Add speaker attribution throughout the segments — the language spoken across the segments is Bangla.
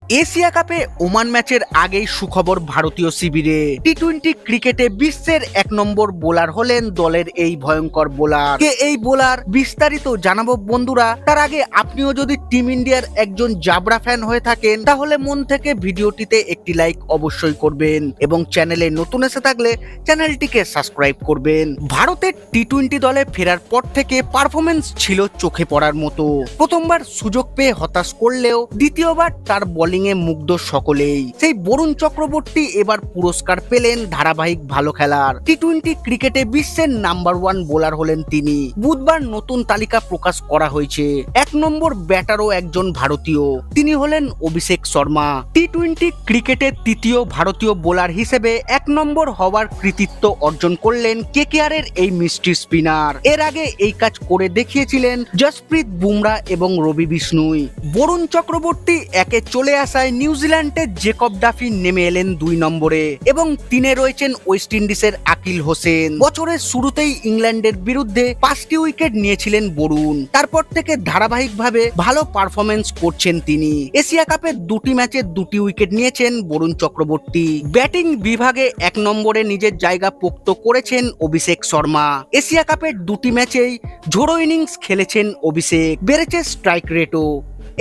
Speaker 1: এশিয়া কাপে ওমান ম্যাচের আগেই সুখবর ভারতীয় শিবিরে। টি-20 ক্রিকেটে বিশ্বের 1 নম্বর বোলার হলেন দলের এই ভয়ঙ্কর বোলার। কে এই বোলার বিস্তারিত জানাবো বন্ধুরা। তার আগে আপনিও যদি টিম ইন্ডিয়ার একজন জাবরা ফ্যান হয়ে থাকেন তাহলে মন থেকে ভিডিওটিতে একটি লাইক অবশ্যই করবেন এবং চ্যানেলে নতুন এসে থাকলে চ্যানেলটিকে সাবস্ক্রাইব করবেন। ভারতের টি-20 দলে ফেরার পর থেকে পারফরমেন্স ছিল চোখে পড়ার মতো। প্রথমবার সুযোগ পেয়ে হতাশ করলেও দ্বিতীয়বার তার বোলিং মুগ্ধ সকলেই। সেই বরুণ চক্রবর্তী এবার পুরস্কার পেলেন ধারাবাহিক ভালো খেলার। টি-20 ক্রিকেটে বিশ্বের নাম্বার 1 বোলার হলেন তিনি। বুধবার নতুন তালিকা প্রকাশ করা হয়েছে। 1 নম্বর ব্যাটারও একজন ভারতীয়, তিনি হলেন অভিষেক শর্মা। টি-20 ক্রিকেটের তৃতীয় ভারতীয় বোলার হিসেবে 1 নম্বর হওয়ার কৃতিত্ব অর্জন করলেন কেকেআরের এই মিস্ট্রি স্পিনার। এর আগে এই কাজ করে দেখিয়েছিলেন জসপ্রীত বুমরা এবং রবি বিষ্ণুই। বরুণ চক্রবর্তী একে চলে আসায় নিউজিল্যান্ডের জেকব ডাফি নেমে এলেন 2 নম্বরে এবং 3-এ রয়েছেন ওয়েস্ট ইন্ডিজের আকিল হোসেন। বছরের শুরুতেই ইংল্যান্ডের বিরুদ্ধে 5টি উইকেট নিয়েছিলেন বরুণ। তারপর থেকে ধারাবাহিকভাবে ভালো পারফরমেন্স করছেন তিনি। এশিয়া কাপের 2টি ম্যাচে 2টি উইকেট নিয়েছেন বরুণ চক্রবর্তী। ব্যাটিং বিভাগে 1 নম্বরে নিজের জায়গা পোক্ত করেছেন অভিষেক শর্মা। এশিয়া কাপের 2টি ম্যাচেই ঝোড়ো ইনিংস খেলেছেন অভিষেক, বেড়েছে স্ট্রাইক রেটও।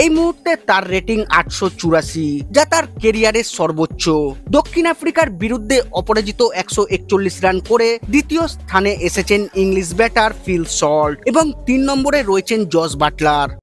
Speaker 1: এই মুহূর্তে তার রেটিং 884, যা তার কেরিয়ারের সর্বোচ্চ। দক্ষিণ আফ্রিকার বিরুদ্ধে অপরাজিত 141 রান করে দ্বিতীয় স্থানে এসেছেন ইংলিশ ব্যাটার ফিল সল্ট এবং 3 নম্বরে রয়েছেন জস বাটলার।